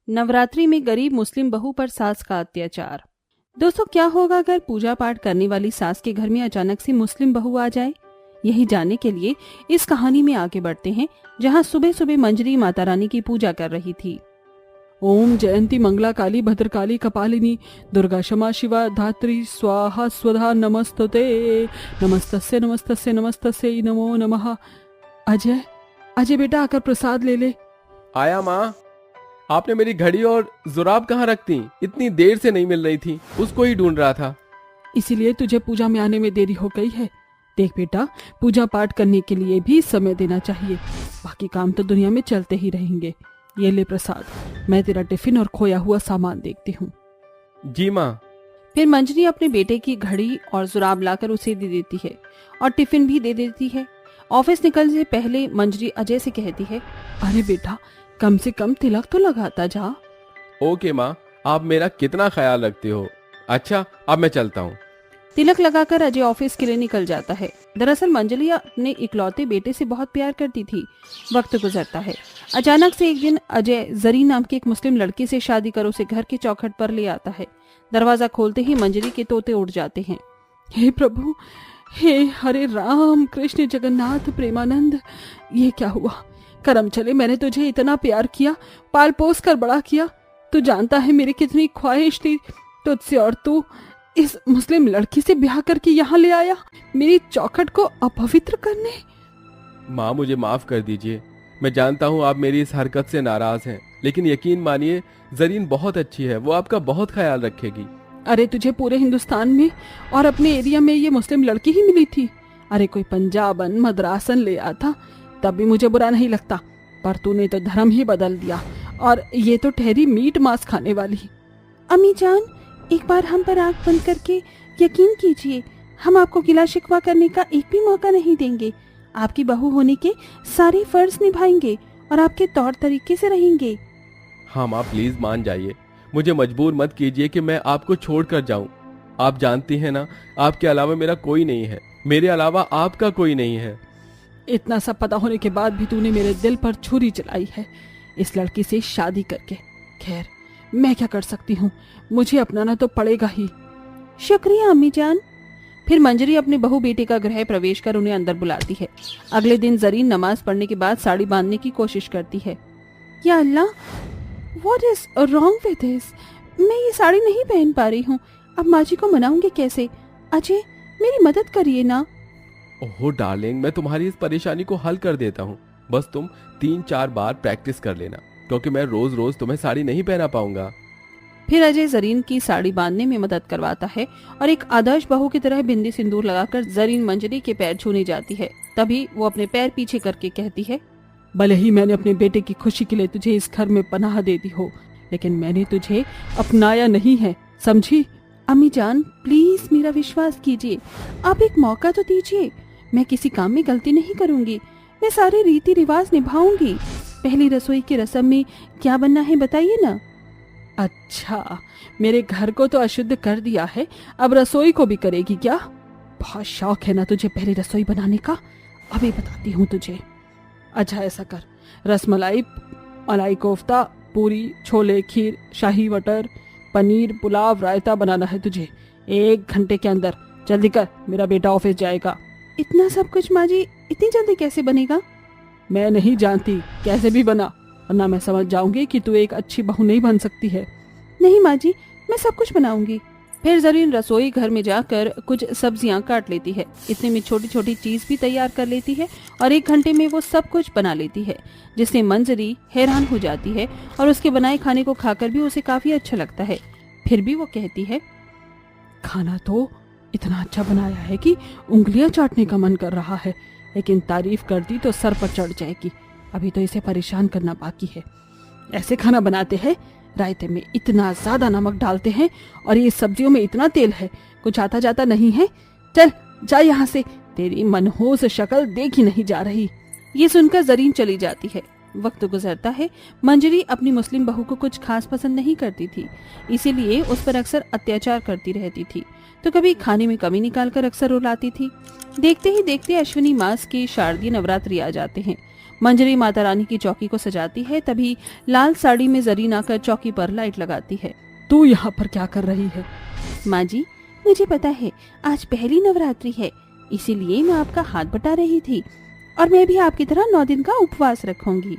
नवरात्रि में गरीब मुस्लिम बहू पर सास का अत्याचार। दोस्तों, क्या होगा अगर पूजा पाठ करने वाली सास के घर में अचानक से मुस्लिम बहू आ जाए? यही जानने के लिए इस कहानी में आगे बढ़ते हैं, जहां सुबह सुबह मंजरी माता रानी की पूजा कर रही थी। ओम जयंती मंगला काली भद्रकाली कपालिनी दुर्गा क्षमा शिवा धात्री स्वाहा स्वधा नमस्तते नमस्तस्य नमस्तस्य नमस्तस्य नमो नमः। अजय अजय बेटा, आकर प्रसाद ले ले। आया माँ। आपने मेरी घड़ी और जुराब कहाँ रख दी? इतनी देर से नहीं मिल रही थी, उसको ही ढूंढ रहा था। इसीलिए तुझे पूजा में आने में देरी हो गई है। देख बेटा, पूजा पाठ करने के लिए भी समय देना चाहिए, बाकी काम तो दुनिया में चलते ही रहेंगे। ये ले प्रसाद, मैं तेरा टिफिन और खोया हुआ सामान देखती हूँ। जी माँ। फिर मंजरी अपने बेटे की घड़ी और जुराब लाकर उसे दे देती है और टिफिन भी दे देती है। ऑफिस निकलने से पहले मंजरी अजय से कहती है, अरे बेटा, कम से कम तिलक तो लगाता जा। ओके माँ, आप मेरा कितना ख्याल रखते हो। अच्छा, अब मैं चलता हूँ। तिलक लगाकर अजय ऑफिस के लिए निकल जाता है। दरअसल मंजरी अपने इकलौते बेटे से बहुत प्यार करती थी। वक्त गुजरता है। अचानक से एक दिन अजय जरीन नाम के एक मुस्लिम लड़की से शादी कर उसे घर के चौखट पर ले आता है। दरवाजा खोलते ही मंजरी के तोते उड़ जाते हैं। हे प्रभु, हे हरे राम कृष्ण जगन्नाथ प्रेमानंद, ये क्या हुआ? करम चले, मैंने तुझे इतना प्यार किया, पाल पोस कर बड़ा किया। तू जानता है मेरी कितनी ख्वाहिश थी तुझसे, और तू इस मुस्लिम लड़की से ब्याह करके यहाँ ले आया मेरी चौखट को अपवित्र करने। माँ, मुझे माफ कर दीजिए। मैं जानता हूँ आप मेरी इस हरकत से नाराज हैं, लेकिन यकीन मानिए जरीन बहुत अच्छी है, वो आपका बहुत ख्याल रखेगी। अरे तुझे पूरे हिंदुस्तान में और अपने एरिया में ये मुस्लिम लड़की ही मिली थी? अरे कोई पंजाबन मद्रासन ले आता तब भी मुझे बुरा नहीं लगता, पर तूने तो धर्म ही बदल दिया, और ये तो ठहरी मीट मांस खाने वाली। अम्मी जान, एक बार हम पर आंख बंद करके यकीन कीजिए, हम आपको गिला शिकवा करने का एक भी मौका नहीं देंगे। आपकी बहू होने के सारे फर्ज निभाएंगे और आपके तौर तरीके से रहेंगे। हाँ माँ, प्लीज मान जाइए, मुझे मजबूर मत कीजिए कि मैं आपको छोड़कर जाऊं। आप जानती हैं ना, आपके अलावा मेरा कोई नहीं है, मेरे अलावा आपका कोई नहीं है। इतना सब पता होने के बाद भी तूने मेरे दिल पर छुरी चलाई है इस लड़की से शादी करके। खैर, मैं क्या कर सकती हूँ, मुझे अपनाना तो पड़ेगा ही। शुक्रिया अम्मी जान। फिर मंजरी अपने बहू बेटे का गृह प्रवेश कर उन्हें अंदर बुलाती है। अगले दिन जरीन नमाज पढ़ने के बाद साड़ी बांधने की कोशिश करती है। या अल्लाह, what is wrong with this? मैं ये साड़ी नहीं पहन पा रही हूँ। अब माँ जी को मनाऊंगी कैसे? अजय, मेरी मदद करिए ना। ओह डार्लिंग, मैं तुम्हारी इस परेशानी को हल कर देता हूँ। बस तुम 3-4 बार प्रैक्टिस कर लेना, क्योंकि मैं रोज रोज तुम्हें साड़ी नहीं पहना पाऊंगा। फिर अजय जरीन की साड़ी बांधने में मदद करवाता है और एक आदर्श बहू की तरह बिंदी सिंदूर लगाकर जरीन मंजरी के पैर छूने जाती है। तभी वो अपने पैर पीछे करके कहती है, भले ही मैंने अपने बेटे की खुशी के लिए तुझे इस घर में पनाह दे दी हो, लेकिन मैंने तुझे अपनाया नहीं है, समझी? अम्मी जान, प्लीज मेरा विश्वास कीजिए, आप एक मौका तो दीजिए। मैं किसी काम में गलती नहीं करूंगी, मैं सारे रीति रिवाज निभाऊंगी। पहली रसोई की रस्म में क्या बनना है बताइए ना। अच्छा, मेरे घर को तो अशुद्ध कर दिया है, अब रसोई को भी करेगी क्या? बहुत शौक है ना तुझे पहली रसोई बनाने का, अभी बताती हूँ तुझे। अच्छा ऐसा कर, रसमलाई, मलाई कोफ्ता, पूरी, छोले, खीर, शाही मटर, पनीर, पुलाव, रायता बनाना है तुझे 1 घंटे के अंदर। जल्दी कर, मेरा बेटा ऑफिस जाएगा। इतना सब कुछ माँ जी, इतनी जल्दी कैसे बनेगा? मैं नहीं जानती, कैसे भी बना, वरना मैं समझ जाऊंगी कि तू एक अच्छी बहू नहीं बन सकती है। नहीं माँ जी, मैं सब कुछ बनाऊंगी। फिर जरीन रसोई घर में जाकर कुछ सब्जियां काट लेती है। इतने में छोटी छोटी चीज भी तैयार कर लेती है और 1 घंटे में वो सब कुछ बना लेती है, जिससे मंजरी हैरान हो जाती है और उसके बनाए खाने को खाकर भी उसे काफी अच्छा लगता है। फिर भी वो कहती है, खाना तो इतना अच्छा बनाया है कि उंगलियां चाटने का मन कर रहा है, लेकिन तारीफ कर दी तो सर पर चढ़ जाएगी। अभी तो इसे परेशान करना बाकी है। ऐसे खाना बनाते हैं, रायते में इतना ज्यादा नमक डालते हैं और ये सब्जियों में इतना तेल है, कुछ आता जाता नहीं है। चल जा यहाँ से, तेरी मनहूस शक्ल देखी नहीं जा रही। ये सुनकर जरीन चली जाती है। वक्त गुजरता है। मंजरी अपनी मुस्लिम बहू को कुछ खास पसंद नहीं करती थी, इसीलिए उस पर अक्सर अत्याचार करती रहती थी। तो कभी खाने में कमी निकालकर अक्सर रुलाती थी। देखते ही देखते अश्विनी मास के शारदीय नवरात्रि आ जाते हैं। मंजरी माता रानी की चौकी को सजाती है। तभी लाल साड़ी में जरीन आकर चौकी पर लाइट लगाती है। तू यहाँ पर क्या कर रही है? माँ जी, मुझे पता है आज पहली नवरात्रि है, इसीलिए मैं आपका हाथ बटा रही थी और मैं भी आपकी तरह 9 दिन का उपवास रखूंगी।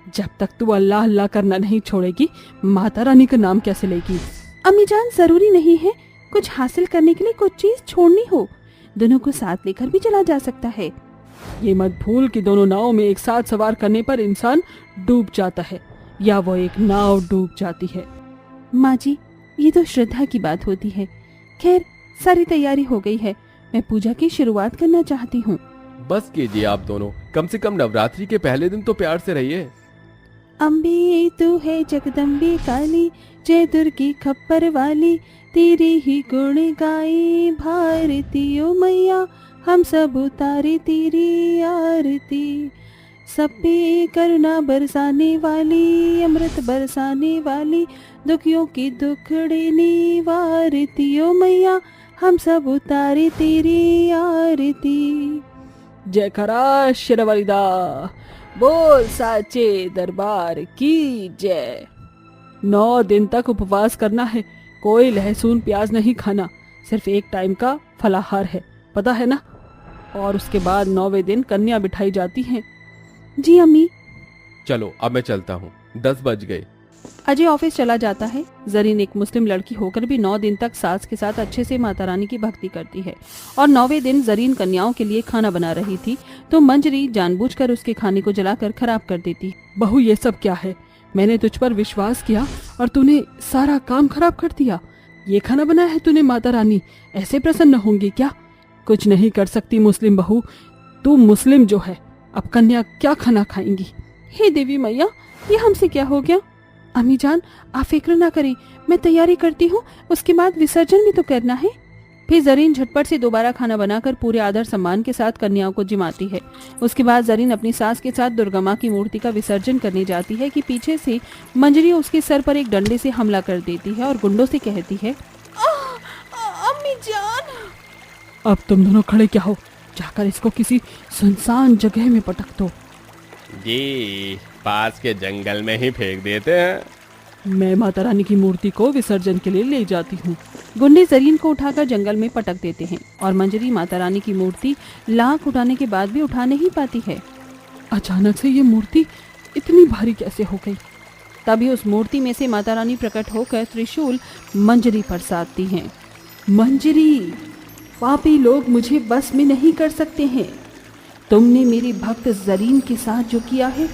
जब तक तू अल्लाह अल्लाह करना नहीं छोड़ेगी, माता रानी का नाम कैसे लेगी? अम्मी जान, जरूरी नहीं है कुछ हासिल करने के लिए कुछ चीज छोड़नी हो, दोनों को साथ लेकर भी चला जा सकता है। ये मत भूल कि दोनों नाव में एक साथ सवार करने पर इंसान डूब जाता है या वो एक नाव डूब जाती है। माँ जी, ये तो श्रद्धा की बात होती है। खैर, सारी तैयारी हो गई है, मैं पूजा की शुरुआत करना चाहती हूँ। बस कीजिए आप दोनों, कम से कम नवरात्रि के पहले दिन तो प्यार से रहिए। अम्बे तू है जगदम्बे काली, जय दुर्गी खप्पर वाली, तेरे ही गुण गाए भारती ओ मैया, हम सब उतारे तेरी आरती। सब पे करुणा बरसाने वाली, अमृत बरसाने वाली, दुखियों की दुखड़े निवारती ओ मैया, हम सब उतारे तेरी आरती। जयकारा शेरवालीदा, बोल साचे दरबार की जय। 9 दिन तक उपवास करना है, कोई लहसुन प्याज नहीं खाना, सिर्फ एक टाइम का फलाहार है, पता है ना? और उसके बाद 9वें दिन कन्या बिठाई जाती है। जी अम्मी। चलो अब मैं चलता हूँ, 10 बज गए। अजय ऑफिस चला जाता है। जरीन एक मुस्लिम लड़की होकर भी 9 दिन तक सास के साथ अच्छे से माता रानी की भक्ति करती है और 9वें दिन जरीन कन्याओं के लिए खाना बना रही थी तो मंजरी जानबूझकर उसके खाने को जलाकर खराब कर देती। बहू, ये सब क्या है? मैंने तुझ पर विश्वास किया और तूने सारा काम खराब कर दिया। ये खाना बनाया है तूने, माता रानी ऐसे प्रसन्न होंगी क्या? कुछ नहीं कर सकती मुस्लिम बहू, तू मुस्लिम जो है, अब कन्या क्या खाना खाएंगी? हे देवी मैया, ये हमसे क्या हो गया? अम्मी जान, आप फिक्र ना करें, मैं तैयारी करती हूँ, उसके बाद विसर्जन भी तो करना है। फिर जरीन झटपट से दोबारा खाना बनाकर पूरे आदर सम्मान के साथ कन्याओं को जिमाती है। उसके बाद जरीन अपनी सास के साथ दुर्गा माँ की मूर्ति का विसर्जन करने जाती है कि पीछे से मंजरी उसके सर पर एक डंडे से हमला कर देती है और गुंडों से कहती है, अम्मी जान। अब तुम दोनों खड़े क्या हो? जाकर इसको किसी सुनसान जगह में पटक दो। जी, पास के जंगल में ही फेंक देते हैं। मैं माता रानी की मूर्ति को विसर्जन के लिए ले जाती हूँ। गुंडे जरीन को उठाकर जंगल में पटक देते हैं और मंजरी माता रानी की मूर्ति लाख उठाने के बाद भी उठा नहीं पाती है। अचानक से ये मूर्ति इतनी भारी कैसे हो गई? तभी उस मूर्ति में से माता रानी प्रकट होकर त्रिशूल मंजरी पर साधती हैं। मंजरी, पापी लोग मुझे बस में नहीं कर सकते हैं। तुमने मेरी भक्त जरीन के साथ जो किया है,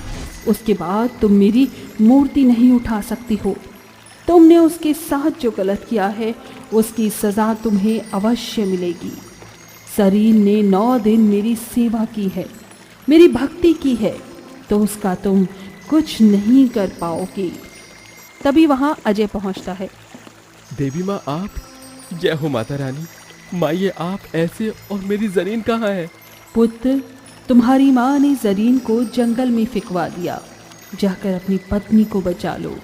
उसके बाद तुम मेरी मूर्ति नहीं उठा सकती हो। तुमने उसके साथ जो गलत किया है, उसकी सजा तुम्हें अवश्य मिलेगी। जरीन ने 9 दिन मेरी सेवा की है, मेरी भक्ति की है, तो उसका तुम कुछ नहीं कर पाओगे। तभी वहाँ अजय पहुँचता है। देवी माँ आप, जय हो माता रानी। माँ, ये आप ऐसे, और मेरी जरीन कहाँ है? पुत्र, तुम्हारी माँ ने जरीन को जंगल में फिकवा दिया, जाकर अपनी पत्नी को बचा लो।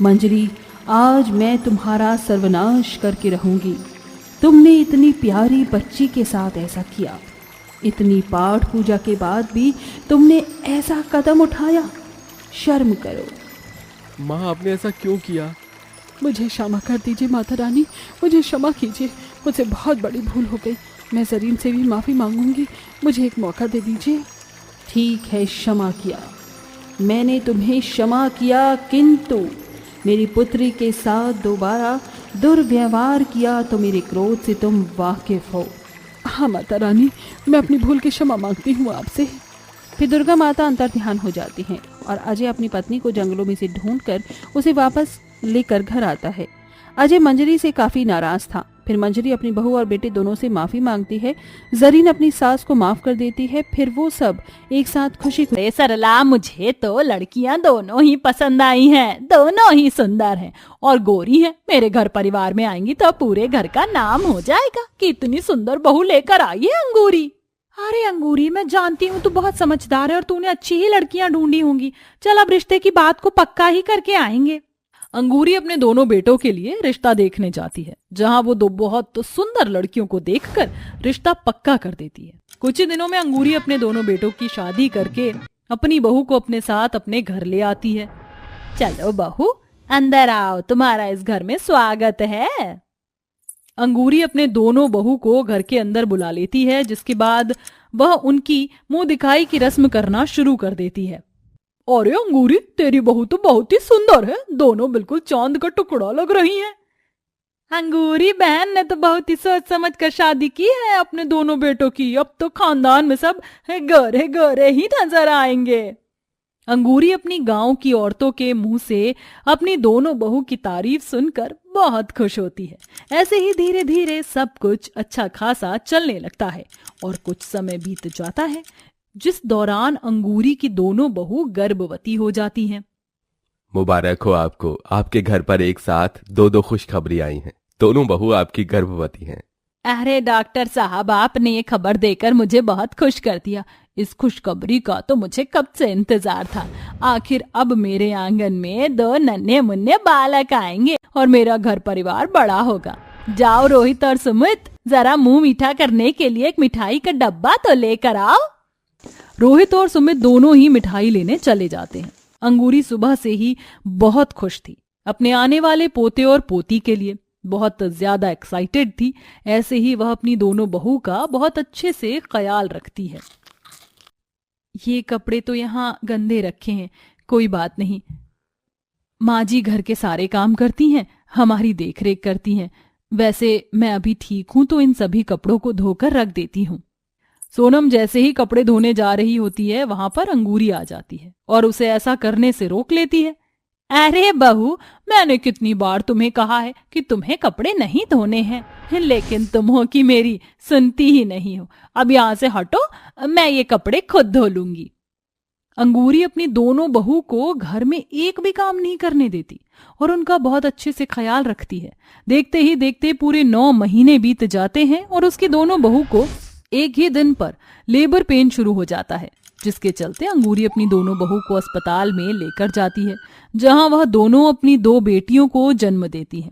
मंजरी, आज मैं तुम्हारा सर्वनाश करके रहूंगी। तुमने इतनी प्यारी बच्ची के साथ ऐसा किया, इतनी पाठ पूजा के बाद भी तुमने ऐसा कदम उठाया, शर्म करो। माँ, आपने ऐसा क्यों किया? मुझे क्षमा कर दीजिए माता रानी, मुझे क्षमा कीजिए, मुझसे बहुत बड़ी भूल हो गई। मैं जरीन से भी माफ़ी मांगूंगी, मुझे एक मौका दे दीजिए। ठीक है, क्षमा किया, मैंने तुम्हें क्षमा किया, किंतु मेरी पुत्री के साथ दोबारा दुर्व्यवहार किया तो मेरे क्रोध से तुम वाकिफ हो। हाँ माता रानी, मैं अपनी भूल की क्षमा मांगती हूँ आपसे। फिर दुर्गा माता अंतर्ध्यान हो जाती हैं और अजय अपनी पत्नी को जंगलों में से ढूंढकर उसे वापस लेकर घर आता है। अजय मंजरी से काफी नाराज था। फिर मंजरी अपनी बहू और बेटे दोनों से माफी मांगती है। जरीन अपनी सास को माफ कर देती है। फिर वो सब एक साथ खुशी सरला, मुझे तो लड़कियां दोनों ही पसंद आई हैं, दोनों ही सुंदर हैं और गोरी हैं। मेरे घर परिवार में आएंगी तो पूरे घर का नाम हो जाएगा कि इतनी सुंदर बहू लेकर आई है अंगूरी। अरे अंगूरी, मैं जानती हूँ तू बहुत समझदार है और तूने अच्छी ही लड़कियां ढूंढी होंगी। चल अब रिश्ते की बात को पक्का ही करके आएंगे। अंगूरी अपने दोनों बेटों के लिए रिश्ता देखने जाती है, जहां वो 2 बहुत सुंदर लड़कियों को देखकर रिश्ता पक्का कर देती है। कुछ ही दिनों में अंगूरी अपने दोनों बेटों की शादी करके अपनी बहू को अपने साथ अपने घर ले आती है। चलो बहू अंदर आओ, तुम्हारा इस घर में स्वागत है। अंगूरी अपने दोनों बहू को घर के अंदर बुला लेती है, जिसके बाद वह उनकी मुंह दिखाई की रस्म करना शुरू कर देती है। अरे अंगूरी, तेरी बहू तो बहुत ही सुंदर है, दोनों बिल्कुल चांद का टुकड़ा लग रही हैं। अंगूरी बहन ने तो बहुत ही सोच समझ कर शादी की है अपने दोनों बेटों की। अब तो खानदान में सब गोरे गोरे ही नजर आएंगे। अंगूरी अपनी गांव की औरतों के मुंह से अपनी दोनों बहू की तारीफ सुनकर बहुत खुश होती है। ऐसे ही धीरे धीरे सब कुछ अच्छा खासा चलने लगता है और कुछ समय बीत जाता है, जिस दौरान अंगूरी की दोनों बहू गर्भवती हो जाती हैं। मुबारक हो आपको, आपके घर पर एक साथ दो खुशखबरी आई हैं। दोनों बहू आपकी गर्भवती हैं। अरे डॉक्टर साहब, आपने ये खबर देकर मुझे बहुत खुश कर दिया। इस खुशखबरी का तो मुझे कब से इंतजार था। आखिर अब मेरे आंगन में 2 नन्हे मुन्ने बालक आएंगे और मेरा घर परिवार बड़ा होगा। जाओ रोहित और सुमित, जरा मुंह मीठा करने के लिए एक मिठाई का डब्बा तो लेकर आओ। रोहित और सुमित दोनों ही मिठाई लेने चले जाते हैं। अंगूरी सुबह से ही बहुत खुश थी, अपने आने वाले पोते और पोती के लिए बहुत ज्यादा एक्साइटेड थी। ऐसे ही वह अपनी दोनों बहू का बहुत अच्छे से ख्याल रखती है। ये कपड़े तो यहाँ गंदे रखे हैं, कोई बात नहीं। माँ जी घर के सारे काम करती हैं, हमारी देखरेख करती हैं। वैसे मैं अभी ठीक हूं तो इन सभी कपड़ों को धोकर रख देती हूँ। सोनम जैसे ही कपड़े धोने जा रही होती है, वहां पर अंगूरी आ जाती है और उसे ऐसा करने से रोक लेती है। अरे बहू, मैंने कितनी बार तुम्हें कहा है कि तुम्हें कपड़े नहीं धोने हैं, लेकिन तुम हो कि मेरी सुनती ही नहीं हो। अब यहाँ से हटो, मैं ये कपड़े खुद धो लूंगी। अंगूरी अपनी दोनों बहू को घर में एक भी काम नहीं करने देती और उनका बहुत अच्छे से ख्याल रखती है। देखते ही देखते पूरे 9 महीने बीत जाते हैं और उसकी दोनों बहू को एक ही दिन पर लेबर पेन शुरू हो जाता है, जिसके चलते अंगूरी अपनी दोनों बहू को अस्पताल में लेकर जाती है, जहां वह दोनों अपनी 2 बेटियों को जन्म देती है।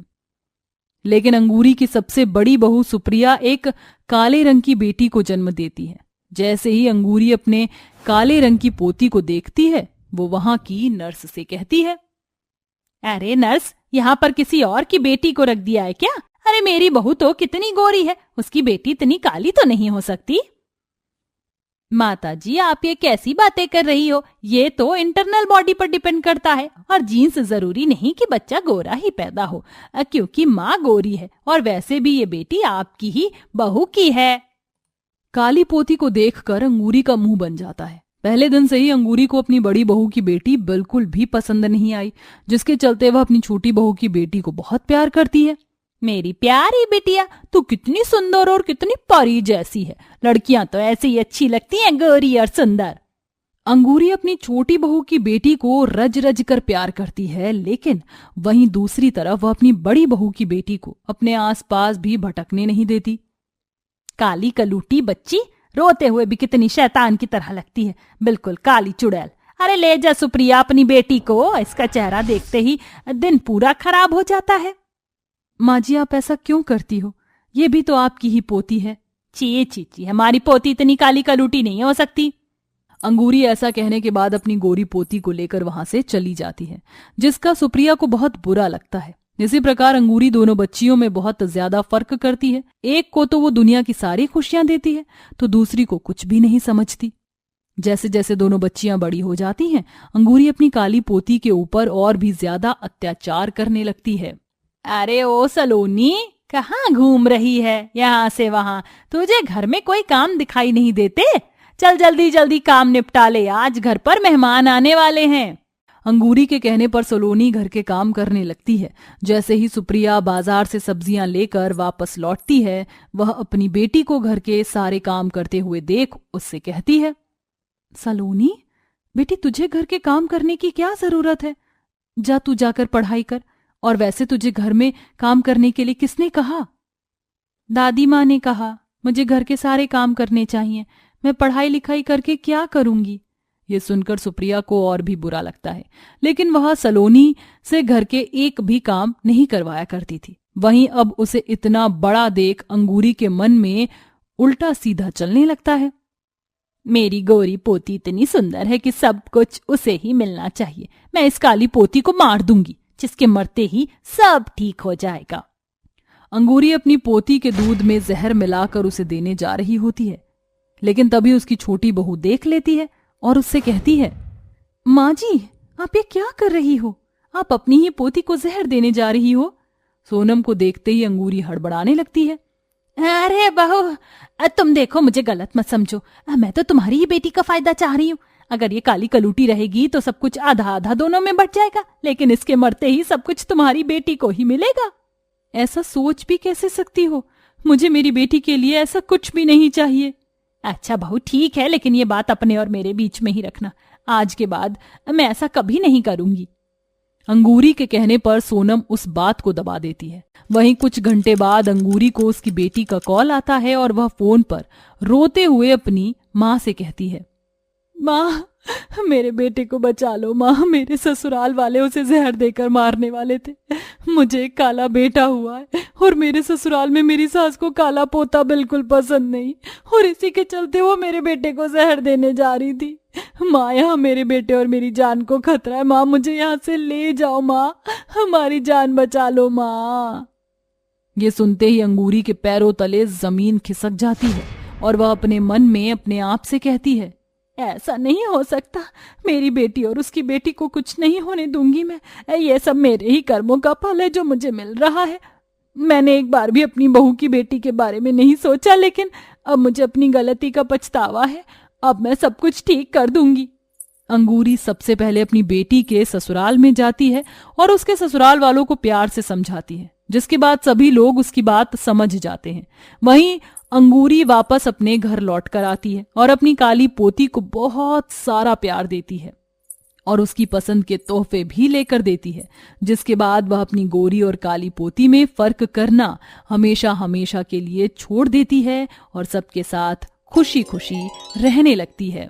लेकिन अंगूरी की सबसे बड़ी बहू सुप्रिया एक काले रंग की बेटी को जन्म देती है। जैसे ही अंगूरी अपने काले रंग की पोती को देखती है, वो वहां की नर्स से कहती है, अरे नर्स, यहाँ पर किसी और की बेटी को रख दिया है क्या? अरे मेरी बहू तो कितनी गोरी है, उसकी बेटी इतनी काली तो नहीं हो सकती। माता जी, आप ये कैसी बातें कर रही हो? ये तो इंटरनल बॉडी पर डिपेंड करता है और जीन्स जरूरी नहीं कि बच्चा गोरा ही पैदा हो, क्योंकि माँ गोरी है और वैसे भी ये बेटी आपकी ही बहू की है। काली पोती को देखकर अंगूरी का मुंह बन जाता है। पहले दिन से ही अंगूरी को अपनी बड़ी बहू की बेटी बिल्कुल भी पसंद नहीं आई, जिसके चलते वह अपनी छोटी बहू की बेटी को बहुत प्यार करती है। मेरी प्यारी बिटिया, तू कितनी सुंदर और कितनी परी जैसी है। लड़कियां तो ऐसे ही अच्छी लगती हैं, गोरी और सुंदर। अंगूरी अपनी छोटी बहू की बेटी को रज रज कर प्यार करती है, लेकिन वहीं दूसरी तरफ वह अपनी बड़ी बहू की बेटी को अपने आसपास भी भटकने नहीं देती। काली कलूटी बच्ची, रोते हुए भी कितनी शैतान की तरह लगती है, बिल्कुल काली चुड़ैल। अरे ले जा सुप्रिया अपनी बेटी को, इसका चेहरा देखते ही दिन पूरा खराब हो जाता है। माँ जी, आप ऐसा क्यों करती हो? ये भी तो आपकी ही पोती है। ची ची ची, हमारी पोती इतनी काली कलूटी नहीं हो सकती। अंगूरी ऐसा कहने के बाद अपनी गोरी पोती को लेकर वहां से चली जाती है, जिसका सुप्रिया को बहुत बुरा लगता है। इसी प्रकार अंगूरी दोनों बच्चियों में बहुत ज्यादा फर्क करती है। एक को तो वो दुनिया की सारी खुशियां देती है, तो दूसरी को कुछ भी नहीं समझती। जैसे जैसे दोनों बच्चियां बड़ी हो जाती हैं, अंगूरी अपनी काली पोती के ऊपर और भी ज्यादा अत्याचार करने लगती है। अरे ओ सलोनी, कहाँ घूम रही है यहाँ से वहां? तुझे घर में कोई काम दिखाई नहीं देते? चल जल्दी जल्दी काम निपटा ले, आज घर पर मेहमान आने वाले हैं। अंगूरी के कहने पर सलोनी घर के काम करने लगती है। जैसे ही सुप्रिया बाजार से सब्जियां लेकर वापस लौटती है, वह अपनी बेटी को घर के सारे काम करते हुए देख उससे कहती है, सलोनी बेटी, तुझे घर के काम करने की क्या जरूरत है? जा तू जाकर पढ़ाई कर। और वैसे तुझे घर में काम करने के लिए किसने कहा? दादी माँ ने कहा। मुझे घर के सारे काम करने चाहिए, मैं पढ़ाई लिखाई करके क्या करूंगी? ये सुनकर सुप्रिया को और भी बुरा लगता है, लेकिन वह सलोनी से घर के एक भी काम नहीं करवाया करती थी। वहीं अब उसे इतना बड़ा देख अंगूरी के मन में उल्टा सीधा चलने लगता है। मेरी गोरी पोती इतनी सुंदर है कि सब कुछ उसे ही मिलना चाहिए। मैं इस काली पोती को मार दूंगी, जिसके मरते ही सब ठीक हो जाएगा। अंगूरी अपनी पोती के दूध में जहर मिलाकर उसे देने जा रही होती है, लेकिन तभी उसकी छोटी बहू देख लेती है और उससे कहती है, माँ जी, आप ये क्या कर रही हो? आप अपनी ही पोती को जहर देने जा रही हो। सोनम को देखते ही अंगूरी हड़बड़ाने लगती है। अरे बहू, तुम देखो, मुझे गलत मत समझो। मैं तो तुम्हारी ही बेटी का फायदा चाह रही हूँ। अगर ये काली कलूटी रहेगी तो सब कुछ आधा आधा दोनों में बट जाएगा, लेकिन इसके मरते ही सब कुछ तुम्हारी बेटी को ही मिलेगा। ऐसा सोच भी कैसे सकती हो? मुझे मेरी बेटी के लिए ऐसा कुछ भी नहीं चाहिए। अच्छा बहू, ठीक है, लेकिन ये बात अपने और मेरे बीच में ही रखना। आज के बाद मैं ऐसा कभी नहीं करूंगी। अंगूरी के कहने पर सोनम उस बात को दबा देती है। वहीं कुछ घंटे बाद अंगूरी को उसकी बेटी का कॉल आता है और वह फोन पर रोते हुए अपनी माँ से कहती है, माँ, मेरे बेटे को बचा लो माँ, मेरे ससुराल वाले उसे जहर देकर मारने वाले थे। मुझे एक काला बेटा हुआ है और मेरे ससुराल में मेरी सास को काला पोता बिल्कुल पसंद नहीं, और इसी के चलते वो मेरे बेटे को जहर देने जा रही थी। माँ, यहाँ मेरे बेटे और मेरी जान को खतरा है। माँ, मुझे यहाँ से ले जाओ माँ, हमारी जान बचा लो माँ। ये सुनते ही अंगूरी के पैरों तले जमीन खिसक जाती है और वह अपने मन में अपने आप से कहती है, ऐसा नहीं हो सकता। मेरी बेटी और उसकी बेटी को कुछ नहीं होने दूंगी मैं। ये सब मेरे ही कर्मों का फल है जो मुझे मिल रहा है। मैंने एक बार भी अपनी बहू की बेटी के बारे में नहीं सोचा, लेकिन अब मुझे अपनी गलती का पछतावा है। अब मैं सब कुछ ठीक कर दूंगी। अंगूरी सबसे पहले अपनी बेटी के ससुराल में जाती है और उसके ससुराल वालों को प्यार से समझाती है, जिसके बाद सभी लोग उसकी बात समझ जाते हैं। वहीं अंगूरी वापस अपने घर लौट कर आती है और अपनी काली पोती को बहुत सारा प्यार देती है और उसकी पसंद के तोहफे भी लेकर देती है, जिसके बाद वह अपनी गोरी और काली पोती में फर्क करना हमेशा हमेशा के लिए छोड़ देती है और सबके साथ खुशी खुशी रहने लगती है।